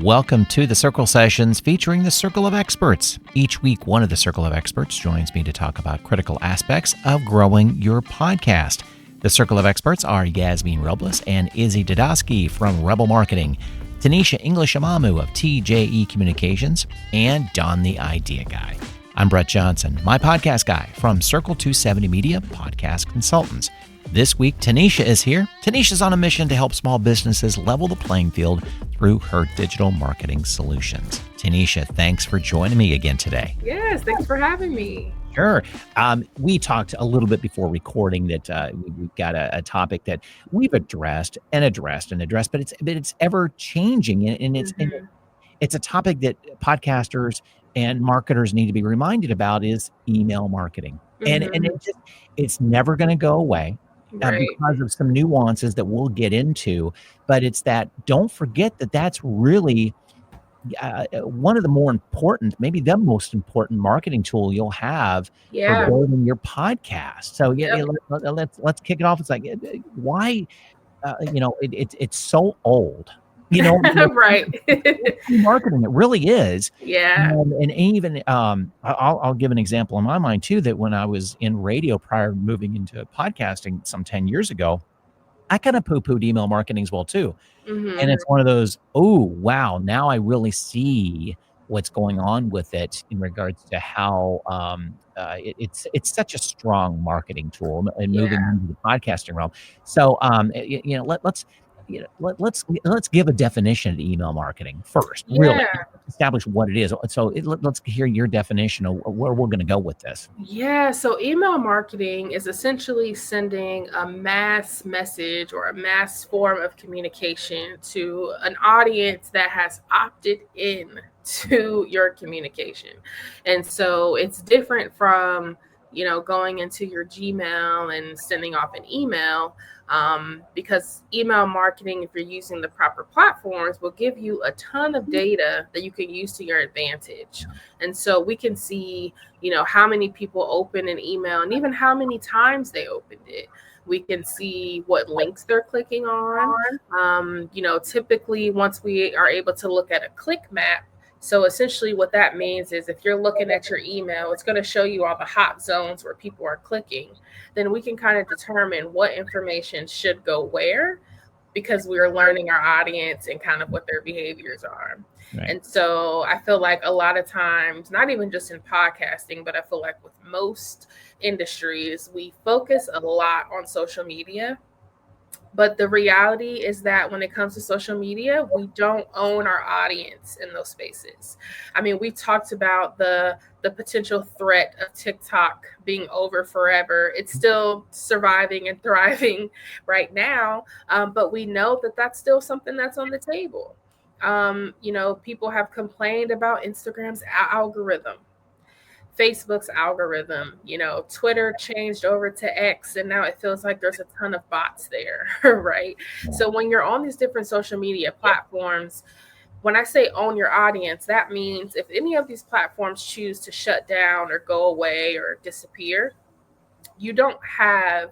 Welcome to the Circle Sessions featuring the Circle of Experts. Each week, one of the Circle of Experts joins me to talk about critical aspects of growing your podcast. The Circle of Experts are Yasmin Robles and Izzy Dudosky from Rebel Marketing, Tanisha English Amamu of TJE Communications, and Don the Idea Guy. I'm Brett Johnson, my podcast guy from Circle 270 Media Podcast Consultants. This week, Tanisha is here. Tanisha's on a mission to help small businesses level the playing field through her digital marketing solutions. Tanisha, thanks for joining me again today. Yes, thanks for having me. Sure. We talked a little bit before recording that we've got a topic that we've addressed, but it's ever changing, and it's a topic that podcasters and marketers need to be reminded about is email marketing, and it's never going to go away. Because of some nuances that we'll get into, but it's that don't forget that that's really one of the more important, maybe the most important marketing tool you'll have for building your podcast. So let's kick it off. It's like why it's so old. Right. Marketing, it really is. Yeah. And even I'll give an example in my mind too, that when I was in radio prior to moving into podcasting some 10 years ago, I kind of poo-pooed email marketing as well too. And it's one of those, oh, wow, now I really see what's going on with it in regards to how it's such a strong marketing tool and moving into the podcasting realm. So, let's give a definition of email marketing first. Really establish what it is. So let's hear your definition of where we're going to go with this. Yeah. So email marketing is essentially sending a mass message or a mass form of communication to an audience that has opted in to your communication. And so it's different from, going into your Gmail and sending off an email. Because email marketing, if you're using the proper platforms, will give you a ton of data that you can use to your advantage. And so we can see, how many people open an email and even how many times they opened it. We can see what links they're clicking on. Typically once we are able to look at a click map, so essentially what that means is if you're looking at your email, it's going to show you all the hot zones where people are clicking. Then we can kind of determine what information should go where, because we're learning our audience and kind of what their behaviors are. Right. And so I feel like a lot of times, not even just in podcasting, but I feel like with most industries, we focus a lot on social media. But the reality is that when it comes to social media, we don't own our audience in those spaces. I mean, we talked about the potential threat of TikTok being over forever. It's still surviving and thriving right now, but we know that that's still something that's on the table. People have complained about Instagram's algorithm. Facebook's algorithm, Twitter changed over to X, and now it feels like there's a ton of bots there, right? So when you're on these different social media platforms, when I say own your audience, that means if any of these platforms choose to shut down or go away or disappear, you don't have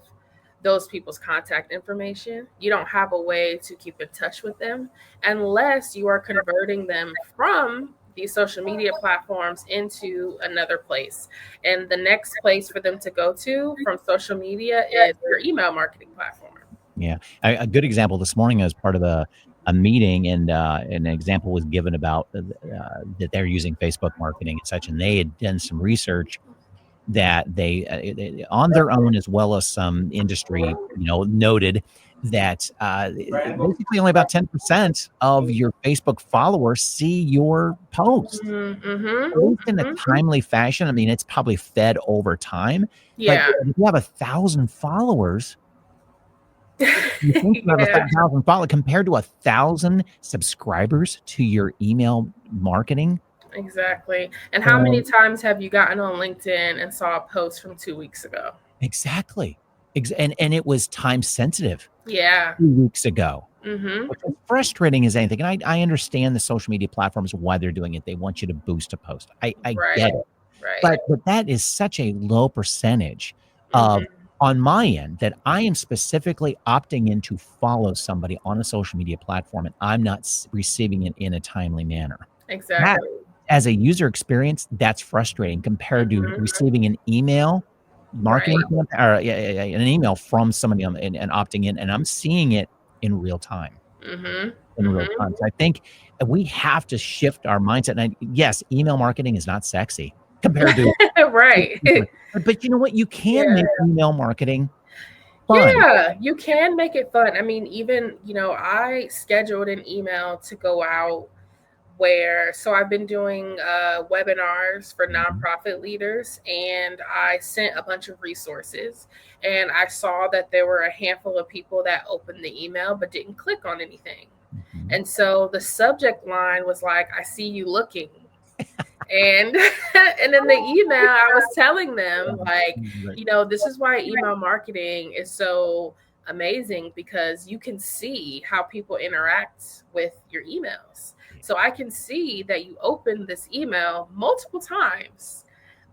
those people's contact information. You don't have a way to keep in touch with them unless you are converting them from these social media platforms into another place. And the next place for them to go to from social media is your email marketing platform. Yeah. A good example this morning as part of a meeting, and an example was given about that they're using Facebook marketing and such, and they had done some research that they on their own, as well as some industry, noted that basically only about 10% of your Facebook followers see your post. In a timely fashion. I mean, it's probably fed over time. Yeah. But if you have 1,000 followers, you think about 1,000 followers compared to 1,000 subscribers to your email marketing. Exactly. And how many times have you gotten on LinkedIn and saw a post from 2 weeks ago? Exactly. And it was time sensitive. 2 weeks ago. Which is frustrating as anything. And I understand the social media platforms, why they're doing it. They want you to boost a post. I get it. Right. But that is such a low percentage of on my end that I am specifically opting in to follow somebody on a social media platform and I'm not receiving it in a timely manner. That, Exactly. as a user experience, that's frustrating compared to Mhm. receiving an email Right. marketing or an email from somebody and opting in, and I'm seeing it in real time. Mhm. In real Mhm. time. So I think we have to shift our mindset. And yes, email marketing is not sexy compared to, Right. but you know what? You can Yeah. make email marketing fun. Yeah, you can make it fun. I mean, even, I scheduled an email to go out so I've been doing webinars for Mhm, nonprofit leaders, and I sent a bunch of resources, and I saw that there were a handful of people that opened the email but didn't click on anything. mhm. And so the subject line was like, I see you looking. And and in the email I was telling them, like, Right. this is why email marketing is so amazing, because you can see how people interact with your emails. So I can see that you opened this email multiple times,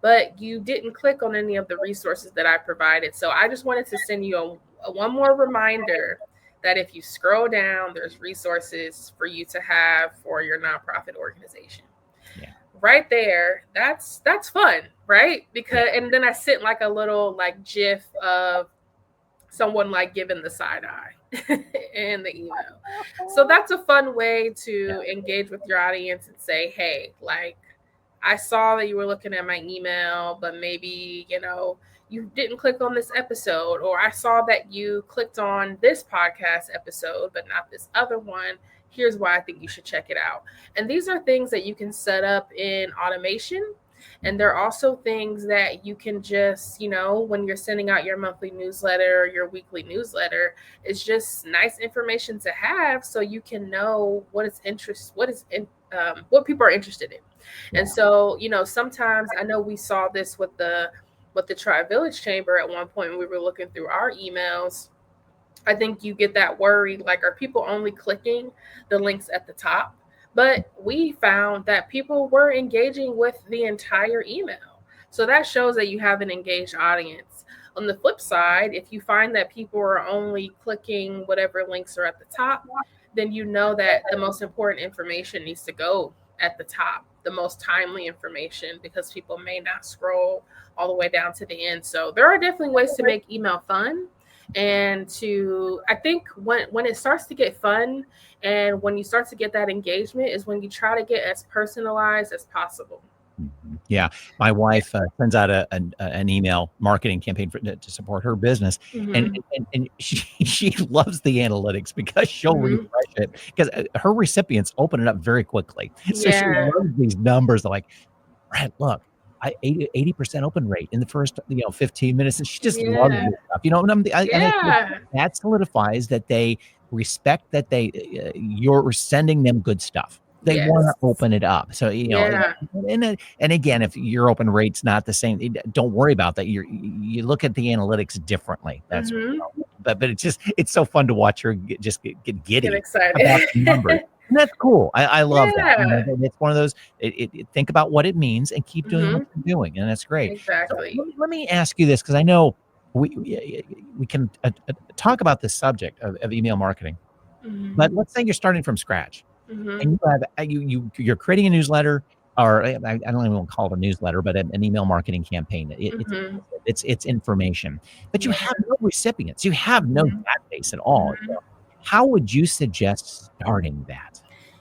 but you didn't click on any of the resources that I provided. So I just wanted to send you one more reminder that if you scroll down, there's resources for you to have for your nonprofit organization. Yeah. Right there, that's fun, right? Yeah. Because, and then I sent like a little like gif of someone like giving the side eye in the email. So that's a fun way Yeah. to engage with your audience and say, hey, like, I saw that you were looking at my email, but maybe, you didn't click on this episode, or I saw that you clicked on this podcast episode, but not this other one. Here's why I think you should check it out. And these are things that you can set up in automation. And Mhm. they're also things that you can just, when you're sending out your monthly newsletter or your weekly newsletter, it's just nice information to have so you can know what people are interested in. And Yeah. so, sometimes I know we saw this with the Tri Village Chamber at one point when we were looking through our emails. I think you get that worry, like, are people only clicking the links at the top? But we found that people were engaging with the entire email. So that shows that you have an engaged audience. On the flip side, if you find that people are only clicking whatever links are at the top, then you know that the most important information needs to go at the top, the most timely information, because people may not scroll all the way down to the end. So there are definitely ways to make email fun, and to, I think, when it starts to get fun and when you start to get that engagement is when you try to get as personalized as possible. Mhm. Yeah, my wife sends out an email marketing campaign to support her business, and Mm-hmm. she loves the analytics because she'll refresh Mm-hmm. it because her recipients open it up very quickly. So she Yeah. loves these numbers like, Brad, look, I 80% open rate in the first 15 minutes, and she just loves Yeah. this stuff. And Yeah. that solidifies that they respect that you're sending them good stuff. They want Yes. to open it up. So, Yeah. and again, if your open rate's not the same, don't worry about that. You look at the analytics differently. That's, Mm-hmm. but it's so fun to watch her get Get giddy about the numbers. excited. And that's cool. I love that. Yeah. It's one of those. Think about what it means and keep doing what Mm-hmm. you're doing, and that's great. So Exactly. let me ask you this because I know we can talk about the subject of email marketing, Mm-hmm. but let's say you're starting from scratch Mm-hmm. and you have you're creating a newsletter, or I don't even want to call it a newsletter, but an email marketing campaign. Mm-hmm. It's information, but you Yeah. have no recipients, you have no Mm-hmm. database at all. Mm-hmm. How would you suggest starting that?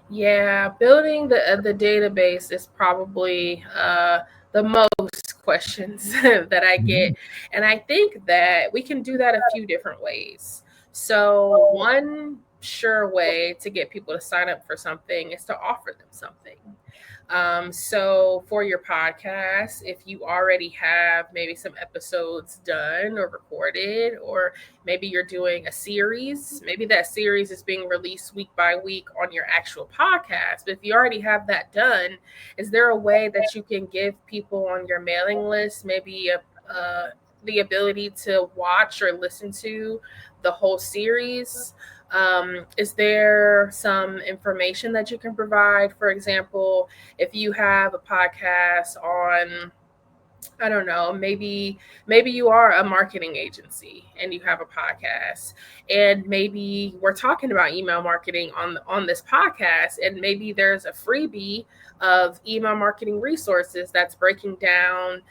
Yeah, building the database is probably the most questions that I get, Mhm. and I think that we can do that a few different ways. So one sure way to get people to sign up for something is to offer them something. So for your podcast, if you already have maybe some episodes done or recorded, or maybe you're doing a series, maybe that series is being released week by week on your actual podcast. But if you already have that done, is there a way that you can give people on your mailing list maybe the ability to watch or listen to the whole series? Is there some information that you can provide? For example, if you have a podcast on I don't know, maybe you are a marketing agency and you have a podcast, and maybe we're talking about email marketing on this podcast, and maybe there's a freebie of email marketing resources that's breaking down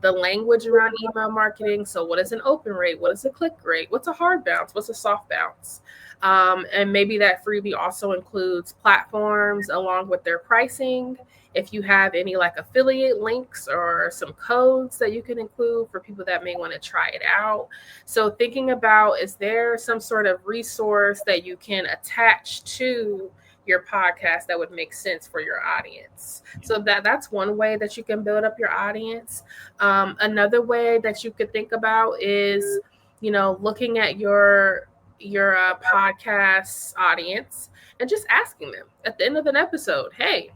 the language around email marketing. So what is an open rate, what is a click rate, what's a hard bounce, what's a soft bounce, and maybe that freebie also includes platforms along with their pricing. If you have any like affiliate links or some codes that you can include for people that may want to try it out. So thinking about, is there some sort of resource that you can attach to your podcast that would make sense for your audience? So that's one way that you can build up your audience. Another way that you could think about is, looking at your podcast audience and just asking them at the end of an episode, hey,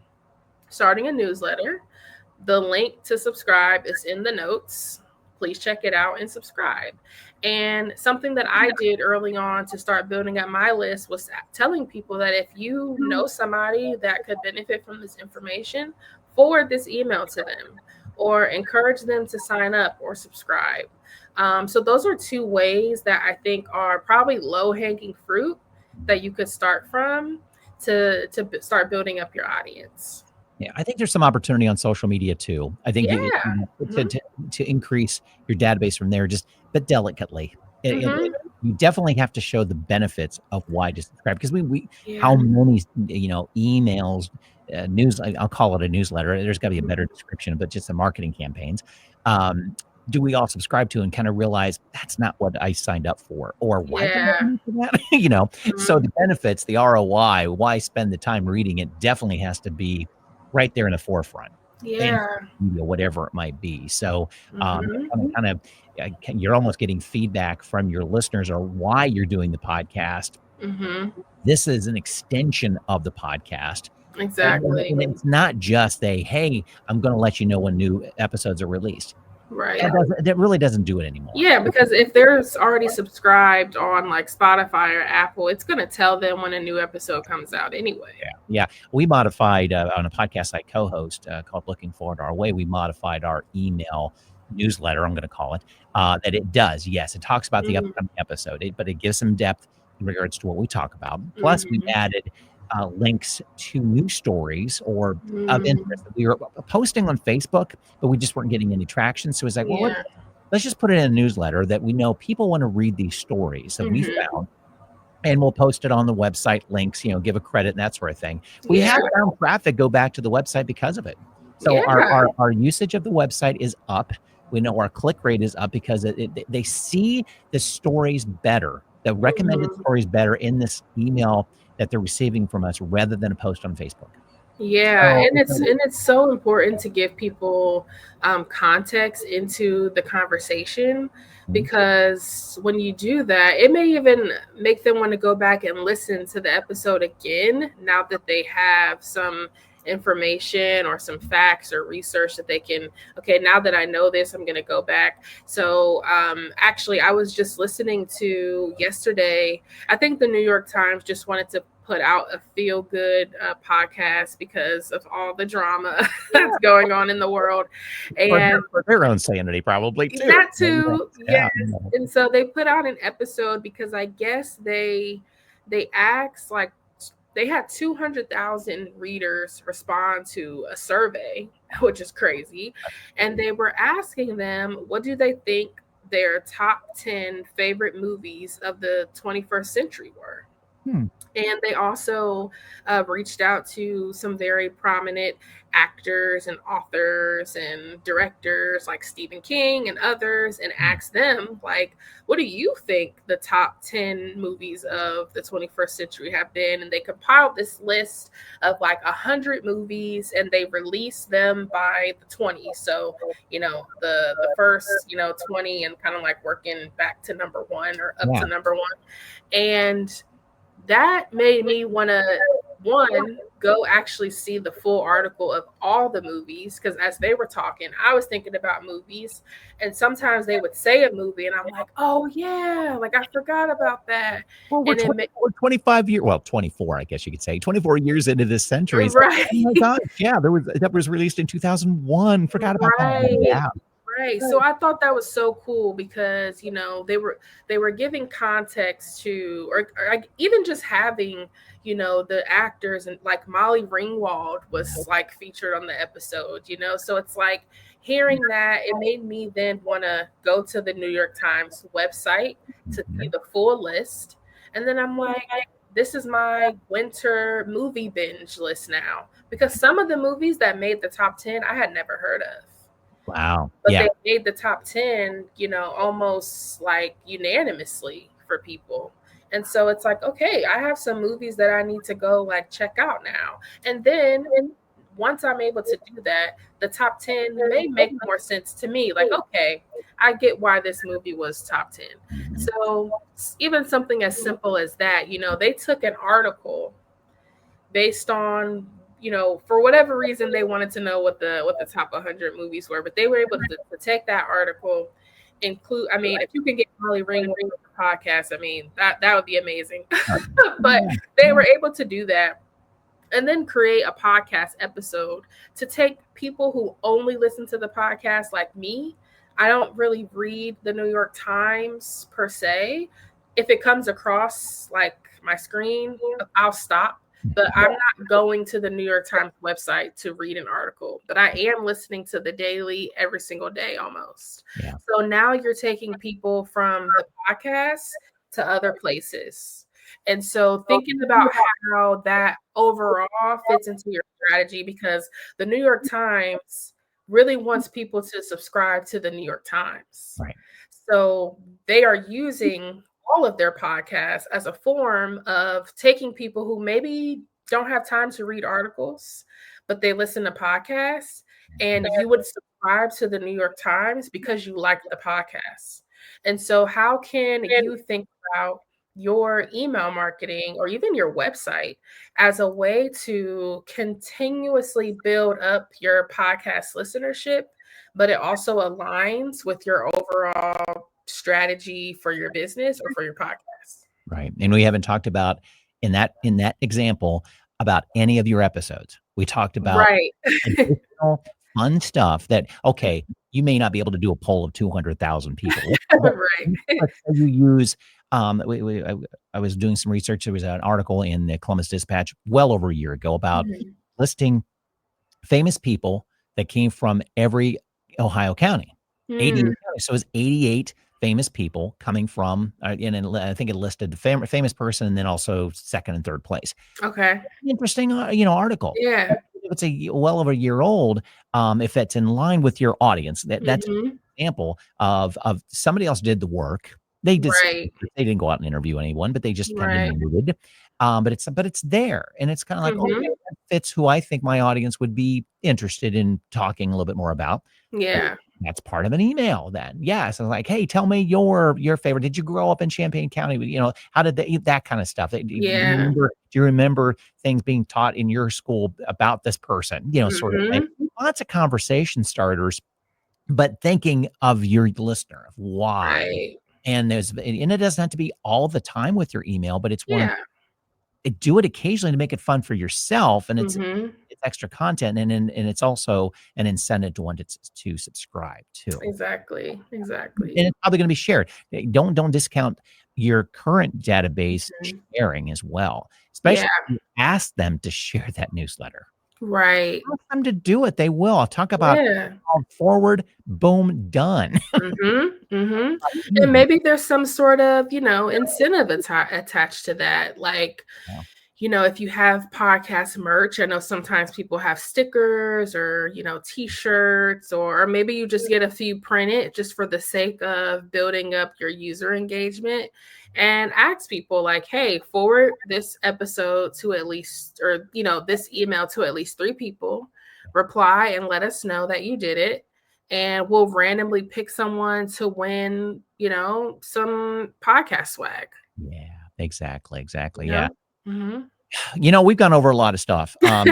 starting a newsletter. The link to subscribe is in the notes. Please check it out and subscribe. And something that I did early on to start building up my list was telling people that if you know somebody that could benefit from this information, forward this email to them or encourage them to sign up or subscribe. So those are two ways that I think are probably low hanging fruit that you could start from to start building up your audience. Yeah, I think there's some opportunity on social media too. I think Yeah. to, Mhm. to, to increase your database from there, just but delicately. Mhm. You definitely have to show the benefits of why to subscribe, because we Yeah. how many emails, news, I'll call it a newsletter. There's got to be a Mhm. better description, but just the marketing campaigns. Um, do we all subscribe to and kind of realize that's not what I signed up for, or why did I Yeah. do that? So Mhm. the benefits, the ROI, why spend the time reading it, definitely has to be right there in the forefront, and Yeah. whatever it might be. So, Mhm. kind of, you're almost getting feedback from your listeners or why you're doing the podcast. Mhm. This is an extension of the podcast. Exactly. And it's not just hey, I'm going to let you know when new episodes are released. Right. That really doesn't do it anymore. Yeah, because if there's already subscribed on like Spotify or Apple, it's gonna tell them when a new episode comes out anyway. Yeah. We modified on a podcast I co-host called Looking Forward Our Way. We modified our email newsletter, I'm going to call it, that it does. Yes, it talks about the Mhm. upcoming episode, but it gives some depth in regards to what we talk about. Plus, we Mhm. added links to news stories or of Mhm. interest that we were posting on Facebook, but we just weren't getting any traction. So it's like, well, Yeah. let's just put it in a newsletter that we know people want to read these stories that we Mhm. found, and we'll post it on the website links, give a credit and that sort of thing. We Yeah. have found traffic go back to the website because of it. So our Yeah. our, our usage of the website is up. We know our click rate is up because they see the stories better, the recommended Mhm. stories better in this email that they're receiving from us rather than a post on Facebook. Yeah, So, and it's so important to give people context into the conversation, Mhm. because when you do that, it may even make them want to go back and listen to the episode again now that they have some information or some facts or research that they can, okay, now that I know this, I'm going to go back. So actually, I was just listening to yesterday, I think the New York Times just wanted to put out a feel good podcast because of all the drama that's going on in the world. And For their own sanity, probably too. that too, yes. Yeah. And so they put out an episode because I guess they asked, like, they had 200,000 readers respond to a survey, which is crazy. And they were asking them, what do they think their top 10 favorite movies of the 21st century were? Hmm. And they also reached out to some very prominent actors and authors and directors like Stephen King and others, and asked them, like, what do you think the top 10 movies of the 21st century have been? And they compiled this list of like 100 movies, and they released them by the 20s. So, the first, 20, and kind of like working back to number one or up Yeah. to number one. And that made me want to, one, go actually see the full article of all the movies, because as they were talking, I was thinking about movies, and sometimes they would say a movie and I'm like, oh yeah, like I forgot about that. Well, And it we're 25 years, well, 24, I guess you could say, 24 years into this century. It's like, right. oh my gosh, yeah, that was released in 2001. Forgot about that. Right. Yeah. Right. So I thought that was so cool because, they were giving context to, or like even just having, the actors, and like Molly Ringwald was like featured on the episode. So it's like hearing that, it made me then want to go to the New York Times website to see Mhm. the full list. And then I'm like, this is my winter movie binge list now, because some of the movies that made the top 10 I had never heard of, Wow. but Yeah. they made the top 10, almost like unanimously for people. And so it's like, okay, I have some movies that I need to go like check out now. And then once I'm able to do that, the top 10 may make more sense to me. Like, okay, I get why this movie was top 10. Mhm. So even something as simple as that, they took an article based on, for whatever reason they wanted to know what the top 100 movies were, but they were able to take that article, include, I mean, if you can get Molly Ringwald on the podcast, I mean, that would be amazing. But Yeah. they were able to do that and then create a podcast episode to take people who only listen to the podcast, like me. I don't really read the New York Times per se. If it comes across like my screen, I'll stop. But I'm not going to the New York Times website to read an article. But I am listening to the Daily every single day almost. Yeah. So now you're taking people from the podcast to other places. And so thinking about how that overall fits into your strategy, because the New York Times really wants people to subscribe to the New York Times. Right. So they are using all of their podcasts as a form of taking people who maybe don't have time to read articles, but they listen to podcasts, and you would subscribe to the New York Times because you like the podcast. And so how can you think about your email marketing or even your website as a way to continuously build up your podcast listenership, but it also aligns with your overall strategy for your business or for your podcast? Right. And we haven't talked about in that example about any of your episodes. We talked about Right. additional fun stuff that, okay, you may not be able to do a poll of 200,000 people. But Right. let's say you use, I was doing some research. There was an article in the Columbus Dispatch well over a year ago about Mhm. listing famous people that came from every Ohio county, 88 Mm, counties. So it was 88 famous people coming from, and I think it listed the famous person and then also second and third place. okay. Interesting, article. Yeah. If it's well over a year old, if that's in line with your audience, that's an Mhm. example of somebody else did the work. They did some Right. research. They didn't go out and interview anyone, but they just kind of Right. noted. But it's there, and it's kind of like, okay, Mhm. that fits who I think my audience would be interested in talking a little bit more about. Yeah. That's part of an email then. Yeah. So like, hey, tell me your favorite. Did you grow up in Champaign County? How did that kind of stuff? Yeah. Do you remember things being taught in your school about this person? Sort of thing. Mhm. Lots of conversation starters, but thinking of your listener, of why. Right. And it doesn't have to be all the time with your email, but it's one of Yeah. do it occasionally to make it fun for yourself, and Mhm. it's extra content, and it's also an incentive to want to subscribe too. Exactly. And Exactly. it's probably gonna be shared. Don't discount your current database Mhm. sharing as well, Yeah. especially if you ask them to share that newsletter. Right. Ask them to do it, they will. I'll talk about Yeah. forward, boom, done. Mhm. Mhm. And Easy. maybe there's some sort of, incentive attached to that. Like, Yeah. if you have podcast merch, I know sometimes people have stickers or, t-shirts, or maybe you just get a few printed just for the sake of building up your user engagement, and ask people like, hey, forward this episode to at least, or, this email to at least 3 people, reply and let us know that you did it. And we'll randomly pick someone to win, some podcast swag. Yeah, exactly, You yeah. know? Mhm. We've gone over a lot of stuff. Yeah.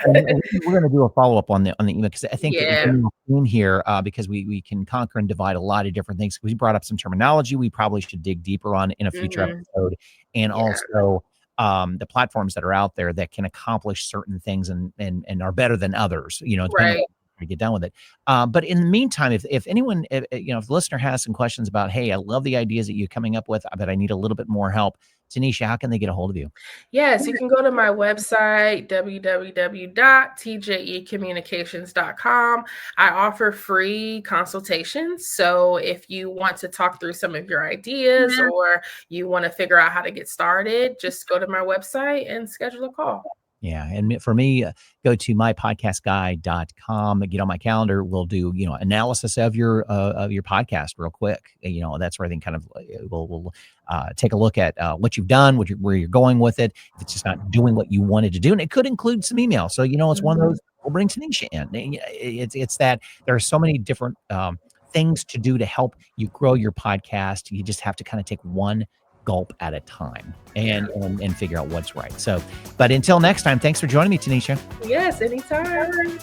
And we're going to do a follow up on the email because I think the Yeah. general theme here, because we can conquer and divide a lot of different things. We brought up some terminology we probably should dig deeper on in a future Mhm. episode, and Yeah. also the platforms that are out there that can accomplish certain things and are better than others. Depending on Right. how you get done with it. But in the meantime, if anyone, if the listener has some questions about, hey, I love the ideas that you're coming up with, but I need a little bit more help. Tanisha, how can they get a hold of you? Yes, you can go to my website, www.tjecommunications.com. I offer free consultations. So if you want to talk through some of your ideas or you want to figure out how to get started, just go to my website and schedule a call. Yeah. And for me, go to mypodcastguy.com, get on my calendar. We'll do, analysis of your podcast real quick. That's where I think kind of we'll take a look at what you've done, where you're going with it. If it's just not doing what you wanted to do, and it could include some emails. So, it's one of Mhm. those, we'll bring Tanisha in. It's that there are so many different things to do to help you grow your podcast. You just have to kind of take one gulp at a time Yeah. and figure out what's right. So, but until next time, thanks for joining me, Tanisha. Yes, anytime.